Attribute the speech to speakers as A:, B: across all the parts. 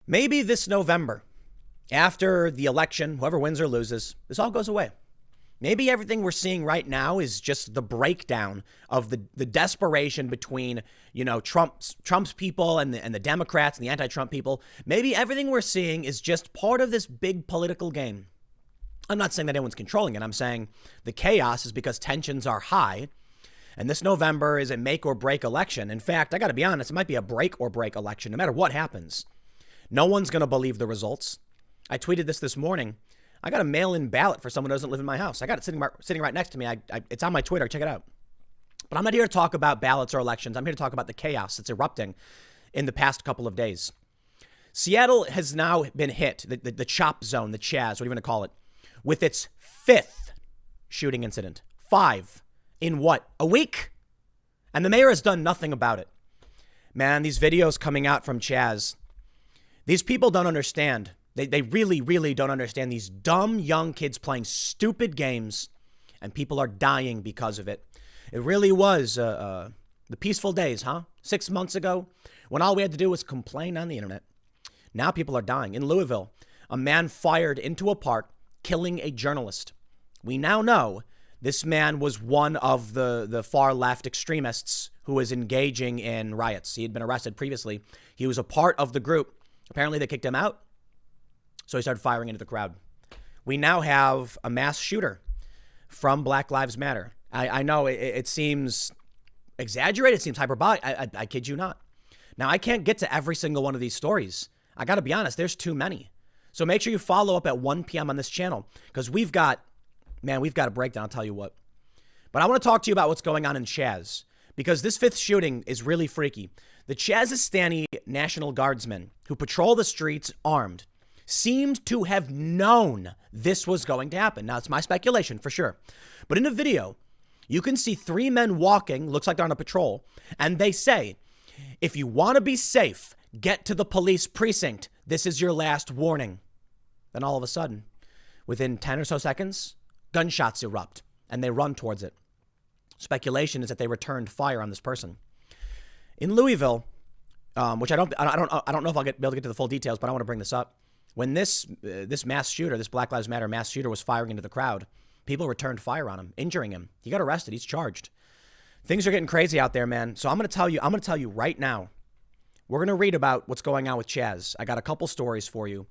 A: Maybe this November, after the election, whoever wins or loses, this all goes away. Maybe everything we're seeing right now is just the breakdown of the desperation between, Trump's people and the Democrats and the anti-Trump people. Maybe everything we're seeing is just part of this big political game. I'm not saying that anyone's controlling it. I'm saying the chaos is because tensions are high. And this November is a make or break election. In fact, I got to be honest, it might be a break or break election, no matter what happens. No one's going to believe the results. I tweeted this morning. I got a mail-in ballot for someone who doesn't live in my house. I got it sitting right next to me. It's on my Twitter. Check it out. But I'm not here to talk about ballots or elections. I'm here to talk about the chaos that's erupting in the past couple of days. Seattle has now been hit, the CHOP zone, the CHAZ, what do you want to call it, with its 5th shooting incident. 5 in what? A week? And the mayor has done nothing about it. Man, these videos coming out from CHAZ, these people don't understand. They really, really don't understand. These dumb young kids playing stupid games, and people are dying because of it. It really was the peaceful days, huh? 6 months ago, when all we had to do was complain on the internet. Now people are dying. In Louisville, a man fired into a park, killing a journalist. We now know this man was one of the far left extremists who was engaging in riots. He had been arrested previously. He was a part of the group. Apparently they kicked him out. So he started firing into the crowd. We now have a mass shooter from Black Lives Matter. I know it seems exaggerated. It seems hyperbolic. I kid you not. Now, I can't get to every single one of these stories. I got to be honest, there's too many. So make sure you follow up at 1 p.m. on this channel because we've got a breakdown. I'll tell you what. But I want to talk to you about what's going on in CHAZ because this 5th shooting is really freaky. The Chazistani National Guardsmen who patrol the streets armed seemed to have known this was going to happen. Now, it's my speculation for sure. But in a video, you can see 3 men walking, looks like they're on a patrol, and they say, if you want to be safe, get to the police precinct. This is your last warning. Then all of a sudden, within 10 or so seconds, gunshots erupt, and they run towards it. Speculation is that they returned fire on this person. In Louisville, which I don't know if I'll be able to get to the full details, but I want to bring this up. When this mass shooter, this Black Lives Matter mass shooter was firing into the crowd, people returned fire on him, injuring him. He got arrested. He's charged. Things are getting crazy out there, man. So I'm going to tell you right now, we're going to read about what's going on with CHAZ. I got a couple stories for you,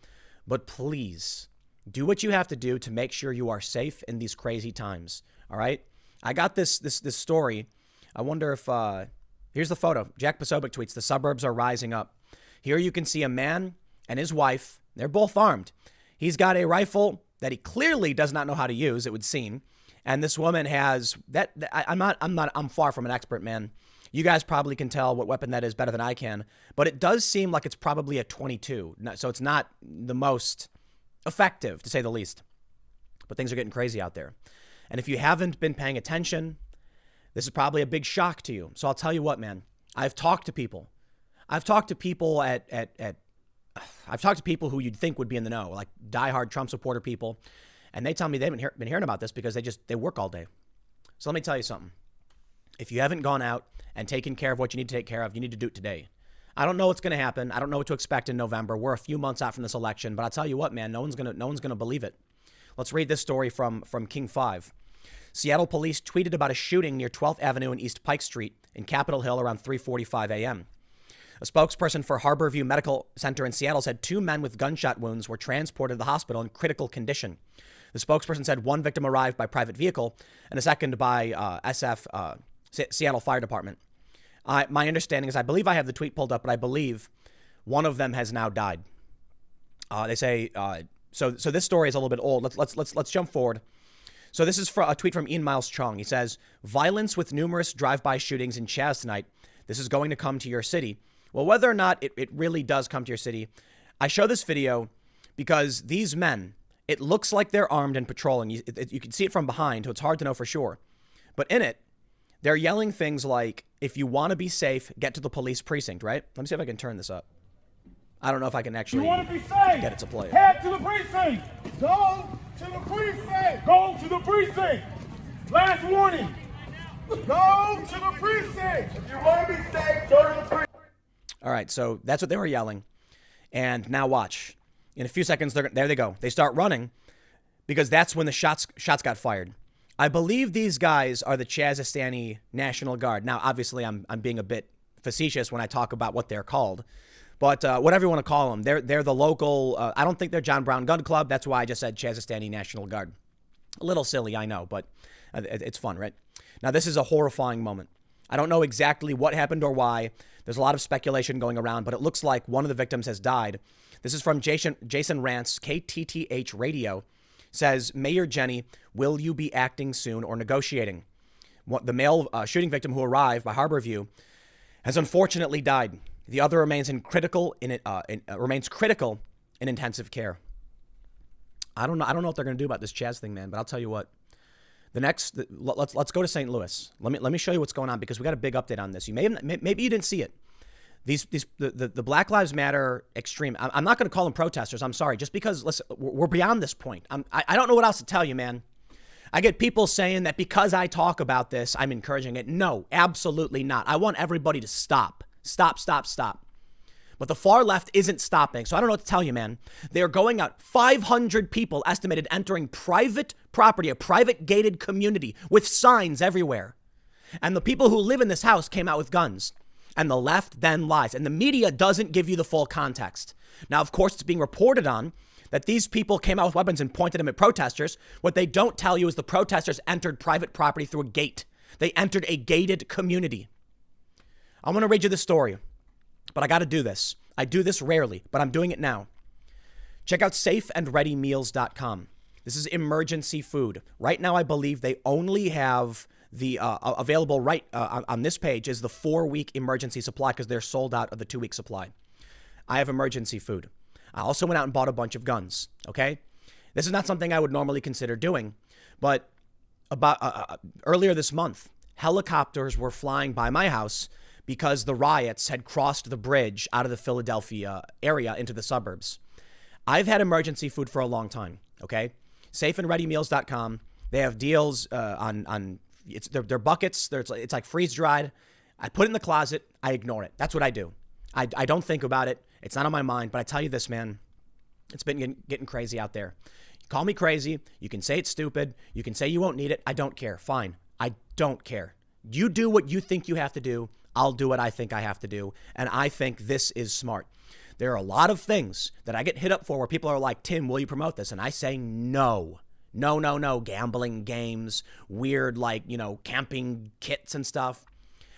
A: but please do what you have to do to make sure you are safe in these crazy times. All right. I got this story. I wonder if, here's the photo. Jack Posobiec tweets, the suburbs are rising up. Here you can see a man and his wife. They're both armed. He's got a rifle that he clearly does not know how to use, it would seem. And this woman has that. I'm far from an expert, man. You guys probably can tell what weapon that is better than I can, but it does seem like it's probably a 22. So it's not the most effective, to say the least. But things are getting crazy out there. And if you haven't been paying attention, this is probably a big shock to you. So I'll tell you what, man. I've talked to people. I've talked to people I've talked to people who you'd think would be in the know, like diehard Trump supporter people, and they tell me they've been hearing about this because they work all day. So let me tell you something. If you haven't gone out and taken care of what you need to take care of, you need to do it today. I don't know what's going to happen. I don't know what to expect in November. We're a few months out from this election, but I'll tell you what, man, no one's gonna believe it. Let's read this story from King 5. Seattle police tweeted about a shooting near 12th Avenue and East Pike Street in Capitol Hill around 3:45 a.m. A spokesperson for Harborview Medical Center in Seattle said 2 men with gunshot wounds were transported to the hospital in critical condition. The spokesperson said 1 victim arrived by private vehicle and a second by Seattle Fire Department. My understanding is, I believe I have the tweet pulled up, but I believe one of them has now died. They say so this story is a little bit old. Let's jump forward. So this is a tweet from Ian Miles Chung. He says, violence with numerous drive-by shootings in CHAZ tonight. This is going to come to your city. Well, whether or not it really does come to your city, I show this video because these men, it looks like they're armed and patrolling. You can see it from behind, so it's hard to know for sure. But in it, they're yelling things like, if you want to be safe, get to the police precinct, right? Let me see if I can turn this up. I don't know if I can actually get it to play.
B: Head to the precinct. Go to the precinct. Go to the precinct. Last warning. Go to the precinct. If you want to be safe, go to the precinct.
A: All right, so that's what they were yelling. And now watch. In a few seconds, there they go. They start running because that's when the shots got fired. I believe these guys are the CHAZ National Guard. Now, obviously, I'm being a bit facetious when I talk about what they're called. But whatever you want to call them, they're the local. I don't think they're John Brown Gun Club. That's why I just said CHAZ National Guard. A little silly, I know, but it's fun, right? Now, this is a horrifying moment. I don't know exactly what happened or why. There's a lot of speculation going around, but it looks like one of the victims has died. This is from Jason Rantz, KTTH Radio. Says, Mayor Jenny, will you be acting soon or negotiating? The male shooting victim who arrived by Harborview has unfortunately died. The other remains critical in intensive care. I don't know what they're going to do about this CHAZ thing, man. But I'll tell you what. Let's go to St. Louis. Let me show you what's going on because we got a bbig update on this. Maybe you didn't see it. The Black Lives Matter extreme. I'm not going to call them protesters. I'm sorry. Just because, listen, we're beyond this point. I don't know what else to tell you, man. I get people saying that because I talk about this, I'm encouraging it. No, absolutely not. I want everybody to stop. Stop. But the far left isn't stopping. So I don't know what to tell you, man. They're going out. 500 people estimated entering private property, a private gated community with signs everywhere. And the people who live in this house came out with guns. And the left then lies. And the media doesn't give you the full context. Now, of course, it's being reported on that these people came out with weapons and pointed them at protesters. What they don't tell you is the protesters entered private property through a gate. They entered a gated community. I'm going to read you the story, but I got to do this. I do this rarely, but I'm doing it now. Check out safeandreadymeals.com. This is emergency food. Right now, I believe they only have the available right on this page is the 4-week emergency supply because they're sold out of the 2-week supply. I have emergency food. I also went out and bought a bunch of guns, okay? This is not something I would normally consider doing, but about earlier this month, helicopters were flying by my house because the riots had crossed the bridge out of the Philadelphia area into the suburbs. I've had emergency food for a long time, okay? Safeandreadymeals.com. They have deals on their buckets. It's like freeze-dried. I put it in the closet. I ignore it. That's what I do. I don't think about it. It's not on my mind. But I tell you this, man, it's been getting crazy out there. Call me crazy. You can say it's stupid. You can say you won't need it. I don't care. Fine. I don't care. You do what you think you have to do. I'll do what I think I have to do. And I think this is smart. There are a lot of things that I get hit up for where people are like, Tim, will you promote this? And I say no. No. Gambling games, weird, camping kits and stuff.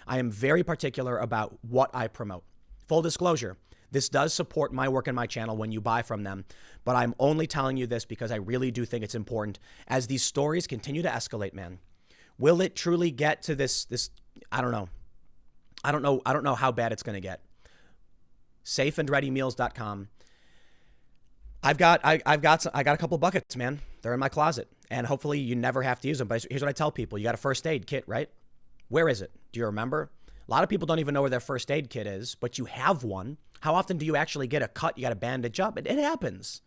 A: I am very particular about what I promote. Full disclosure, this does support my work and my channel when you buy from them. But I'm only telling you this because I really do think it's important. As these stories continue to escalate, man, will it truly get to this? I don't know. I don't know how bad it's going to get. Safeandreadymeals.com. I got a couple buckets, man. They're in my closet, and hopefully you never have to use them. But here's what I tell people: you got a first aid kit, right? Where is it? Do you remember? A lot of people don't even know where their first aid kit is, but you have one. How often do you actually get a cut? You got a bandage up. It happens.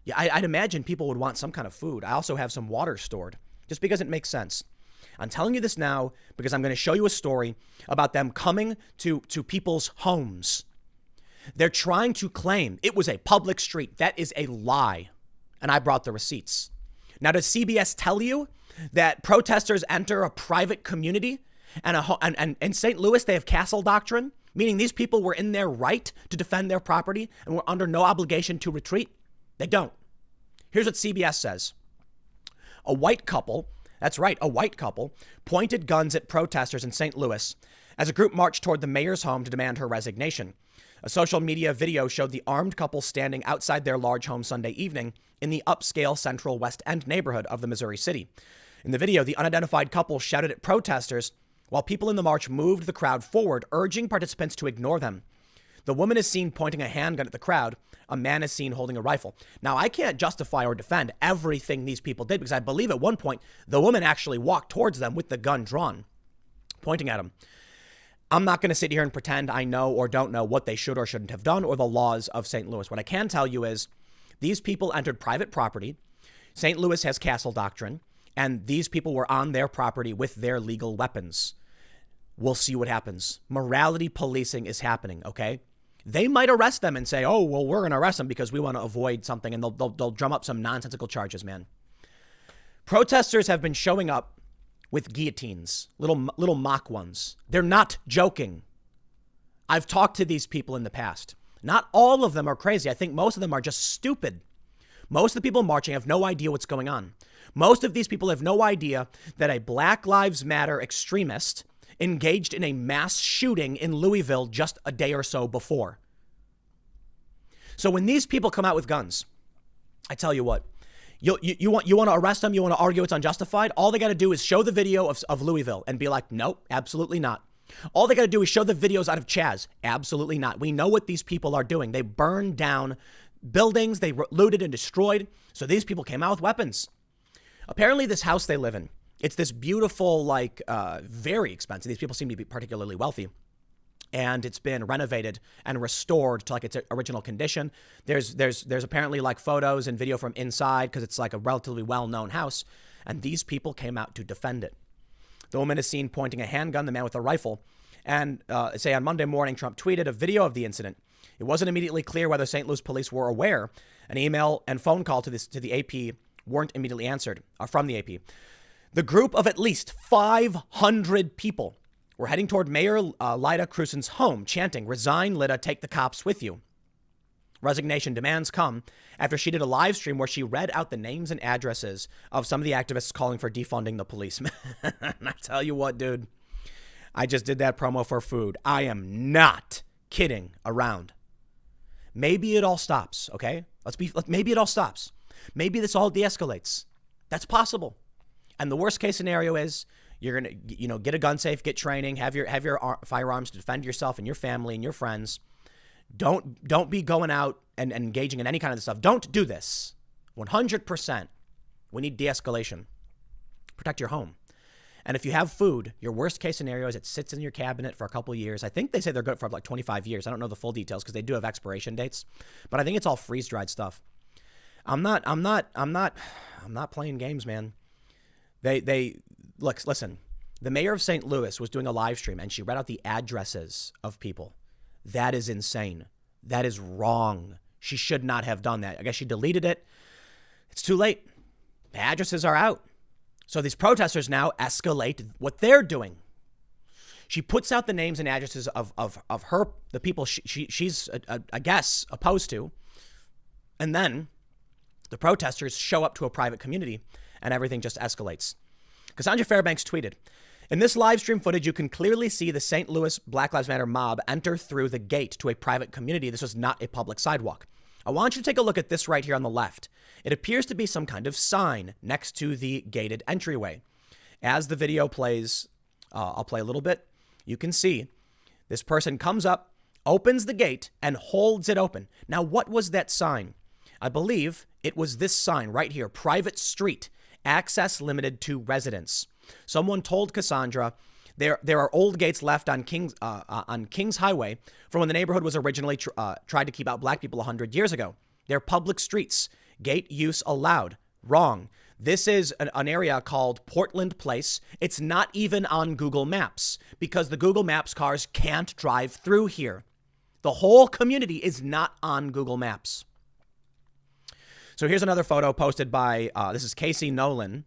A: Yeah, I'd imagine people would want some kind of food. I also have some water stored, just because it makes sense. I'm telling you this now because I'm going to show you a story about them coming to people's homes. They're trying to claim it was a public street. That is a lie. And I brought the receipts. Now, does CBS tell you that protesters enter a private community and in St. Louis, they have castle doctrine, meaning these people were in their right to defend their property and were under no obligation to retreat? They don't. Here's what CBS says. A white couple, that's right, a white couple, pointed guns at protesters in St. Louis as a group marched toward the mayor's home to demand her resignation. A social media video showed the armed couple standing outside their large home Sunday evening in the upscale Central West End neighborhood of the Missouri city. In the video, the unidentified couple shouted at protesters while people in the march moved the crowd forward, urging participants to ignore them. The woman is seen pointing a handgun at the crowd. A man is seen holding a rifle. Now, I can't justify or defend everything these people did because I believe at one point the woman actually walked towards them with the gun drawn, pointing at them. I'm not going to sit here and pretend I know or don't know what they should or shouldn't have done or the laws of St. Louis. What I can tell you is these people entered private property. St. Louis has castle doctrine, and these people were on their property with their legal weapons. We'll see what happens. Morality policing is happening, okay? They might arrest them and say, oh, well, we're going to arrest them because we want to avoid something. And they'll drum up some nonsensical charges, man. Protesters have been showing up with guillotines, little mock ones. They're not joking. I've talked to these people in the past. Not all of them are crazy. I think most of them are just stupid. Most of the people marching have no idea what's going on. Most of these people have no idea that a Black Lives Matter extremist engaged in a mass shooting in Louisville just a day or so before. So when these people come out with guns, I tell you what, you want to arrest them, you want to argue it's unjustified, all they got to do is show the video of Louisville and be like, nope, absolutely not. All they got to do is show the videos out of CHAZ. Absolutely not. We know what these people are doing. They burned down buildings, they looted and destroyed. So these people came out with weapons. Apparently this house they live in, it's this beautiful, very expensive. These people seem to be particularly wealthy. And it's been renovated and restored to like its original condition. There's apparently like photos and video from inside because it's like a relatively well-known house. And these people came out to defend it. The woman is seen pointing a handgun, the man with a rifle. And say on Monday morning, Trump tweeted a video of the incident. It wasn't immediately clear whether St. Louis police were aware. An email and phone call to the AP weren't immediately answered from the AP. The group of at least 500 people were heading toward Mayor Lyda Krewson's home, chanting, "Resign, Lyda, take the cops with you." Resignation demands come after she did a live stream where she read out the names and addresses of some of the activists calling for defunding the police. I tell you what, dude, I just did that promo for food. I am not kidding around. Maybe it all stops, okay? Maybe it all stops. Maybe this all de-escalates. That's possible. And the worst case scenario is you're going to, get a gun safe, get training, have your firearms to defend yourself and your family and your friends. Don't be going out and engaging in any kind of this stuff. Don't do this. 100%. We need de-escalation. Protect your home. And if you have food, your worst case scenario is it sits in your cabinet for a couple of years. I think they say they're good for like 25 years. I don't know the full details because they do have expiration dates, but I think it's all freeze-dried stuff. I'm not playing games, man. Listen, the mayor of St. Louis was doing a live stream and she read out the addresses of people. That is insane. That is wrong. She should not have done that. I guess she deleted it. It's too late. The addresses are out. So these protesters now escalate what they're doing. She puts out the names and addresses of the people she's, I guess, opposed to. And then the protesters show up to a private community and everything just escalates. Cassandra Fairbanks tweeted, "In this live stream footage, you can clearly see the St. Louis Black Lives Matter mob enter through the gate to a private community. This was not a public sidewalk. I want you to take a look at this right here on the left. It appears to be some kind of sign next to the gated entryway." As the video plays, I'll play a little bit. You can see this person comes up, opens the gate, and holds it open. Now, what was that sign? I believe it was this sign right here, private street, access limited to residents. Someone told Cassandra there are old gates left on King's Highway from when the neighborhood was originally tried to keep out black people 100 years ago. They're public streets. Gate use allowed. Wrong. This is an area called Portland Place. It's not even on Google Maps because the Google Maps cars can't drive through here. The whole community is not on Google Maps. So here's another photo posted by, this is Casey Nolan.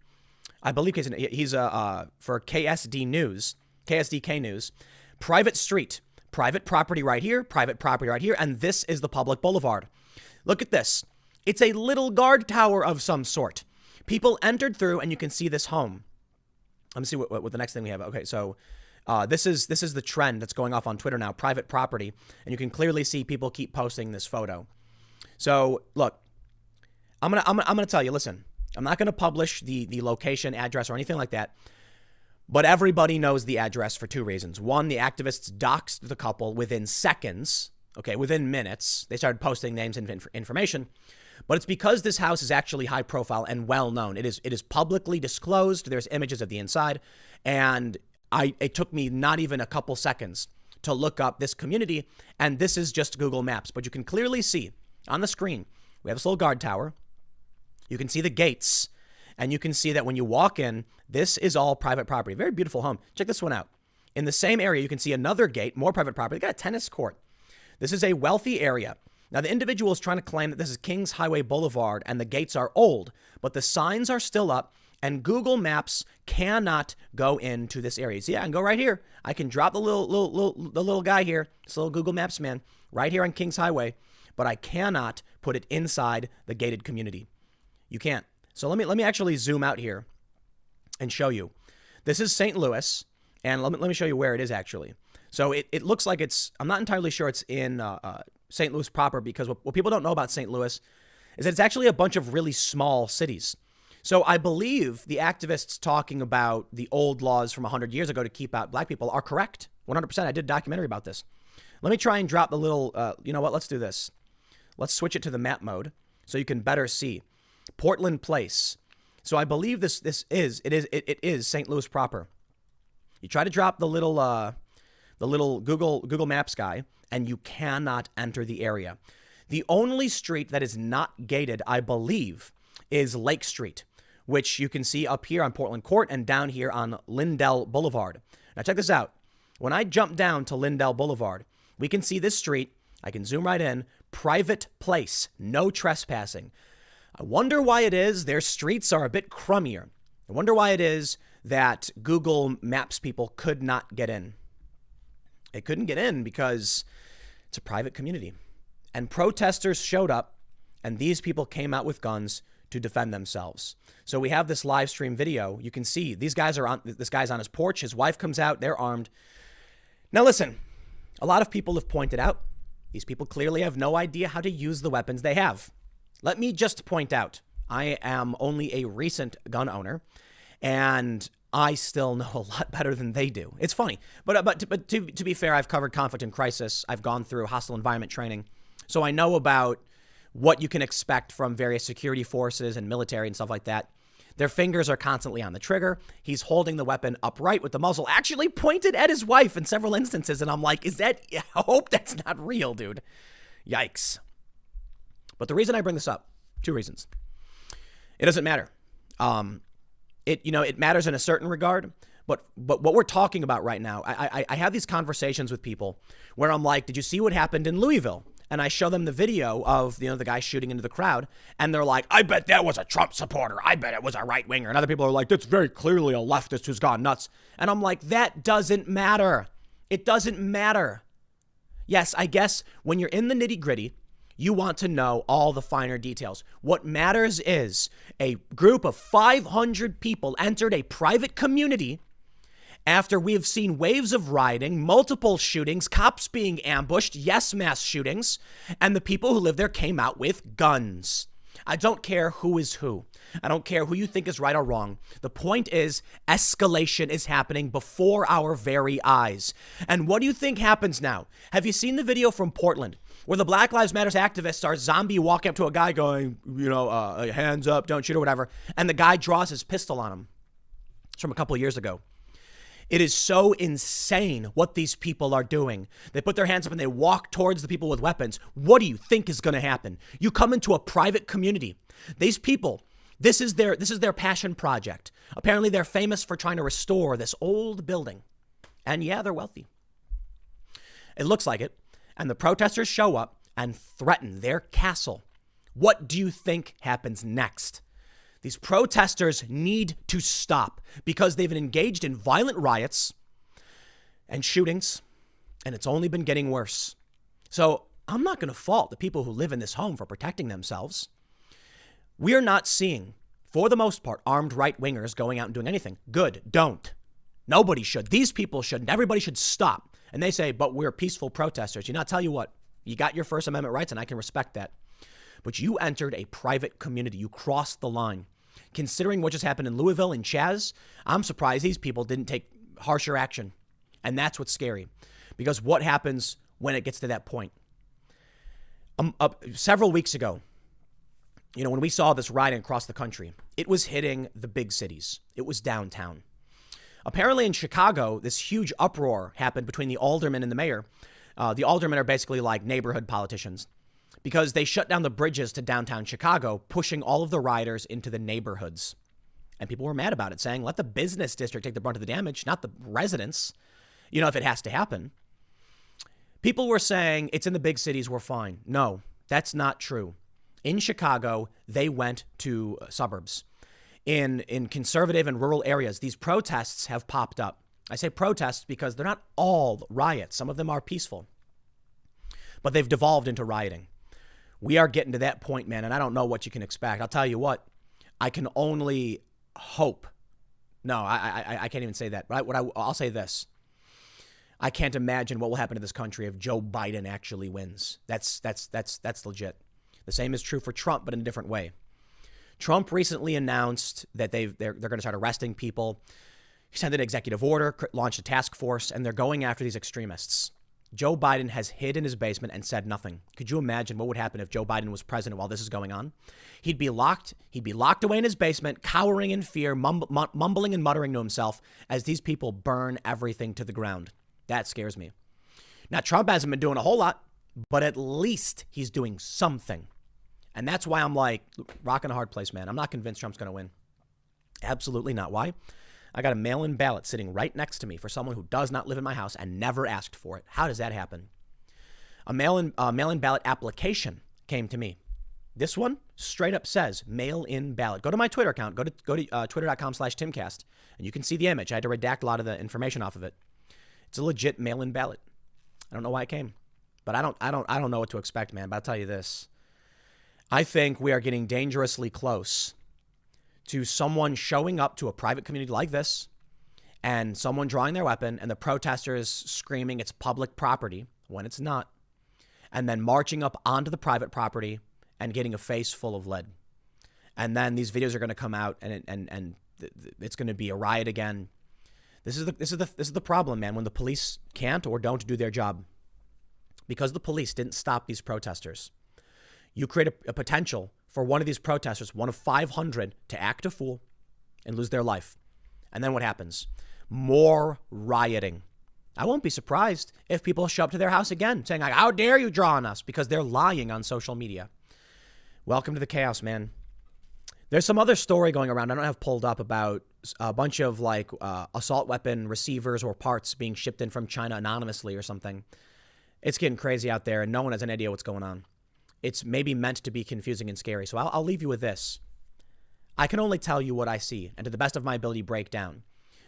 A: I believe he's for KSDK News. Private street, private property right here, private property right here, and this is the public boulevard. Look at this. It's a little guard tower of some sort. People entered through, and you can see this home. Let me see what the next thing we have. Okay, so this is the trend that's going off on Twitter now, private property, and you can clearly see people keep posting this photo. So look, I'm gonna tell you. Listen, I'm not gonna publish the location, address, or anything like that. But everybody knows the address for two reasons. One, the activists doxed the couple within seconds. Okay, within minutes, they started posting names and information. But it's because this house is actually high profile and well known. It is publicly disclosed. There's images of the inside. And it took me not even a couple seconds to look up this community. And this is just Google Maps. But you can clearly see on the screen, we have this little guard tower. You can see the gates. And you can see that when you walk in, this is all private property. Very beautiful home. Check this one out. In the same area, you can see another gate, more private property. They got a tennis court. This is a wealthy area. Now, the individual is trying to claim that this is Kings Highway Boulevard and the gates are old, but the signs are still up and Google Maps cannot go into this area. See, I can go right here. I can drop the little guy here, this little Google Maps man, right here on Kings Highway, but I cannot put it inside the gated community. You can't. So let me actually zoom out here and show you. This is St. Louis, and let me show you where it is actually. So it looks like it's, I'm not entirely sure it's in St. Louis proper, because what people don't know about St. Louis is that it's actually a bunch of really small cities. So I believe the activists talking about the old laws from 100 years ago to keep out black people are correct. 100%. I did a documentary about this. Let me try and drop the little, you know what? Let's do this. Let's switch it to the map mode so you can better see. Portland Place. So I believe it is St. Louis proper. You try to drop the little Google Maps guy, and you cannot enter the area. The only street that is not gated, I believe, is Lake Street, which you can see up here on Portland Court and down here on Lindell Boulevard. Now check this out. When I jump down to Lindell Boulevard, we can see this street. I can zoom right in. Private place, no trespassing. I wonder why it is their streets are a bit crummier. I wonder why it is that Google Maps people could not get in. They couldn't get in because it's a private community. And protesters showed up, and these people came out with guns to defend themselves. So we have this live stream video. You can see this guy's on his porch. His wife comes out. They're armed. Now listen, a lot of people have pointed out these people clearly have no idea how to use the weapons they have. Let me just point out, I am only a recent gun owner, and I still know a lot better than they do. It's funny, but to be fair, I've covered conflict and crisis. I've gone through hostile environment training, so I know about what you can expect from various security forces and military and stuff like that. Their fingers are constantly on the trigger. He's holding the weapon upright with the muzzle actually pointed at his wife in several instances, and I'm like, I hope that's not real, dude. Yikes. But the reason I bring this up, two reasons. It doesn't matter. It matters in a certain regard, but what we're talking about right now, I have these conversations with people where I'm like, did you see what happened in Louisville? And I show them the video of, the guy shooting into the crowd, and they're like, I bet that was a Trump supporter. I bet it was a right winger. And other people are like, that's very clearly a leftist who's gone nuts. And I'm like, that doesn't matter. It doesn't matter. Yes, I guess when you're in the nitty gritty, you want to know all the finer details. What matters is a group of 500 people entered a private community after we have seen waves of rioting, multiple shootings, cops being ambushed, yes, mass shootings, and the people who live there came out with guns. I don't care who is who. I don't care who you think is right or wrong. The point is, escalation is happening before our very eyes. And what do you think happens now? Have you seen the video from Portland where the Black Lives Matter activists are zombie walking up to a guy going, hands up, don't shoot or whatever, and the guy draws his pistol on him? It's from a couple of years ago. It is so insane what these people are doing. They put their hands up and they walk towards the people with weapons. What do you think is going to happen? You come into a private community. These people, this is their passion project. Apparently they're famous for trying to restore this old building. And yeah, they're wealthy. It looks like it. And the protesters show up and threaten their castle. What do you think happens next? These protesters need to stop because they've been engaged in violent riots and shootings, and it's only been getting worse. So I'm not going to fault the people who live in this home for protecting themselves. We are not seeing, for the most part, armed right-wingers going out and doing anything. Good. Don't. Nobody should. These people shouldn't. Everybody should stop. And they say, but we're peaceful protesters. I'll tell you what, you got your First Amendment rights, and I can respect that. But you entered a private community. You crossed the line. Considering what just happened in Louisville and CHAZ, I'm surprised these people didn't take harsher action. And that's what's scary. Because what happens when it gets to that point? Several weeks ago, when we saw this rioting across the country, it was hitting the big cities. It was downtown. Apparently in Chicago, this huge uproar happened between the aldermen and the mayor. The aldermen are basically like neighborhood politicians, because they shut down the bridges to downtown Chicago, pushing all of the rioters into the neighborhoods. And people were mad about it, saying, let the business district take the brunt of the damage, not the residents, if it has to happen. People were saying it's in the big cities, we're fine. No, that's not true. In Chicago, they went to suburbs. In conservative and rural areas, these protests have popped up. I say protests because they're not all riots. Some of them are peaceful, but they've devolved into rioting. We are getting to that point, man, and I don't know what you can expect. I'll tell you what, I can only hope. No, I can't even say that. But I'll say this. I can't imagine what will happen to this country if Joe Biden actually wins. That's legit. The same is true for Trump, but in a different way. Trump recently announced that they're going to start arresting people. He sent an executive order, launched a task force, and they're going after these extremists. Joe Biden has hid in his basement and said nothing. Could you imagine what would happen if Joe Biden was president while this is going on? He'd be locked away in his basement, cowering in fear, mumbling and muttering to himself as these people burn everything to the ground. That scares me. Now, Trump hasn't been doing a whole lot, but at least he's doing something. And that's why I'm like, rocking a hard place, man. I'm not convinced Trump's going to win. Absolutely not. Why? I got a mail-in ballot sitting right next to me for someone who does not live in my house and never asked for it. How does that happen? A mail-in ballot application came to me. This one straight up says mail-in ballot. Go to my Twitter account. Go to twitter.com/Timcast, and you can see the image. I had to redact a lot of the information off of it. It's a legit mail-in ballot. I don't know why it came, but I don't know what to expect, man. But I'll tell you this. I think we are getting dangerously close to someone showing up to a private community like this and someone drawing their weapon and the protesters screaming it's public property when it's not, and then marching up onto the private property and getting a face full of lead. And then these videos are going to come out and it's going to be a riot again. This is the problem, man, when the police can't or don't do their job. Because the police didn't stop these protesters, you create a potential for one of these protesters, one of 500, to act a fool and lose their life. And then what happens? More rioting. I won't be surprised if people show up to their house again saying, like, how dare you draw on us? Because they're lying on social media. Welcome to the chaos, man. There's some other story going around I don't have pulled up about a bunch of like assault weapon receivers or parts being shipped in from China anonymously or something. It's getting crazy out there and no one has any idea what's going on. It's maybe meant to be confusing and scary. So I'll leave you with this. I can only tell you what I see and to the best of my ability break down.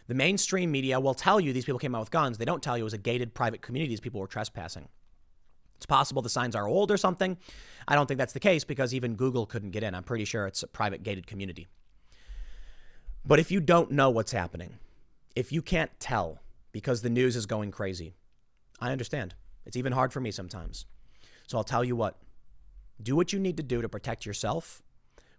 A: The mainstream media will tell you these people came out with guns. They don't tell you it was a gated private community. These people were trespassing. It's possible the signs are old or something. I don't think that's the case because even Google couldn't get in. I'm pretty sure it's a private gated community. But if you don't know what's happening, if you can't tell because the news is going crazy, I understand. It's even hard for me sometimes. So I'll tell you what. Do what you need to do to protect yourself.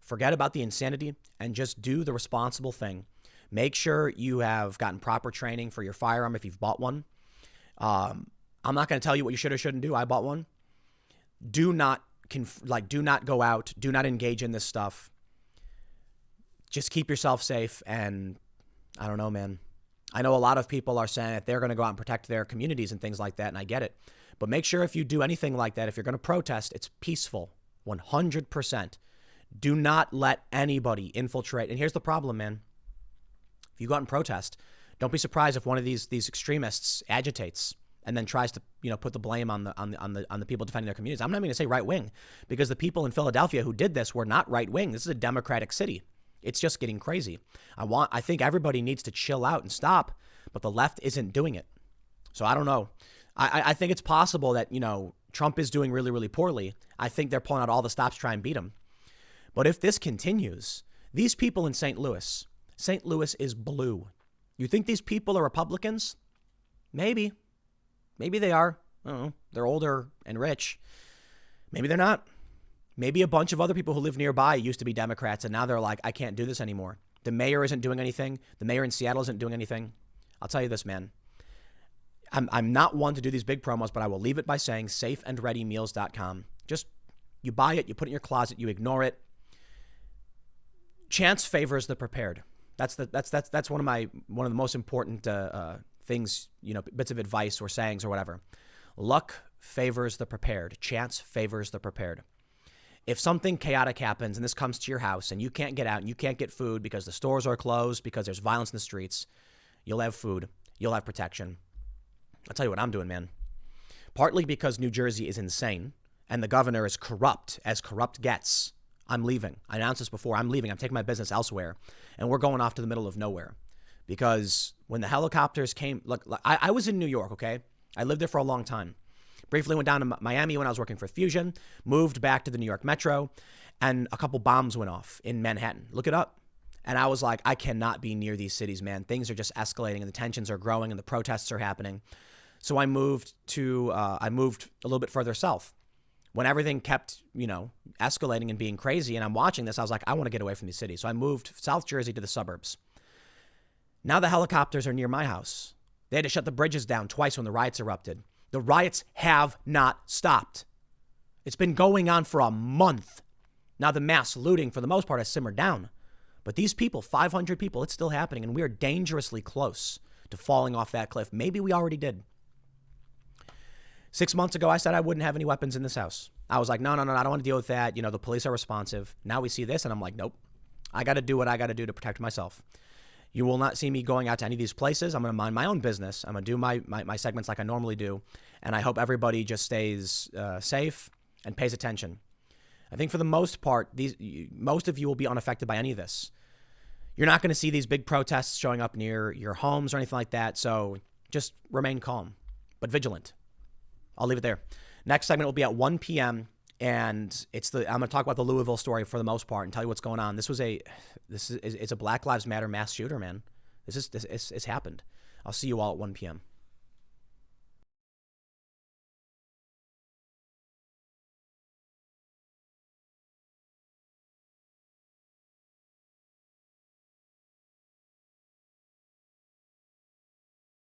A: Forget about the insanity and just do the responsible thing. Make sure you have gotten proper training for your firearm if you've bought one. I'm not going to tell you what you should or shouldn't do. I bought one. Do not go out. Do not engage in this stuff. Just keep yourself safe. And I don't know, man. I know a lot of people are saying that they're going to go out and protect their communities and things like that. And I get it. But make sure if you do anything like that, if you're going to protest, it's peaceful, 100%. Do not let anybody infiltrate. And here's the problem, man. If you go out and protest, don't be surprised if one of these extremists agitates and then tries to, put the blame on the people defending their communities. I'm not even going to say right wing because the people in Philadelphia who did this were not right wing. This is a democratic city. It's just getting crazy. I think everybody needs to chill out and stop, but the left isn't doing it. So I don't know. I think it's possible that, Trump is doing really, really poorly. I think they're pulling out all the stops to try and beat him. But if this continues, these people in St. Louis is blue. You think these people are Republicans? Maybe. Maybe they are. I don't know. They're older and rich. Maybe they're not. Maybe a bunch of other people who live nearby used to be Democrats and now they're like, I can't do this anymore. The mayor isn't doing anything. The mayor in Seattle isn't doing anything. I'll tell you this, man. I'm not one to do these big promos, but I will leave it by saying safeandreadymeals.com. Just, you buy it, you put it in your closet, you ignore it. Chance favors the prepared. That's one of the most important things, bits of advice or sayings or whatever. Luck favors the prepared. Chance favors the prepared. If something chaotic happens and this comes to your house and you can't get out and you can't get food because the stores are closed, because there's violence in the streets, you'll have food. You'll have protection. I'll tell you what I'm doing, man. partly because New Jersey is insane and the governor is corrupt as corrupt gets. I'm leaving. I announced this before. I'm leaving. I'm taking my business elsewhere. And we're going off to the middle of nowhere. Because when the helicopters came, look, I was in New York, okay? I lived there for a long time. Briefly went down to Miami when I was working for Fusion, moved back to the New York Metro, and a couple bombs went off in Manhattan. Look it up. And I was like, I cannot be near these cities, man. Things are just escalating and the tensions are growing and the protests are happening. So I moved a little bit further south. When everything kept, escalating and being crazy, and I'm watching this, I was like, I want to get away from these cities. So I moved South Jersey to the suburbs. Now the helicopters are near my house. They had to shut the bridges down twice when the riots erupted. The riots have not stopped. It's been going on for a month. Now the mass looting, for the most part, has simmered down. But these people, 500 people, it's still happening, and we are dangerously close to falling off that cliff. Maybe we already did. 6 months ago, I said I wouldn't have any weapons in this house. I was like, no, I don't want to deal with that. The police are responsive. Now we see this, and I'm like, nope. I got to do what I got to do to protect myself. You will not see me going out to any of these places. I'm going to mind my own business. I'm going to do my segments like I normally do. And I hope everybody just stays safe and pays attention. I think for the most part, most of you will be unaffected by any of this. You're not going to see these big protests showing up near your homes or anything like that. So just remain calm, but vigilant. I'll leave it there. Next segment will be at 1 p.m. And I'm going to talk about the Louisville story for the most part and tell you what's going on. It's a Black Lives Matter mass shooter, man. It's happened. I'll see you all at 1 p.m.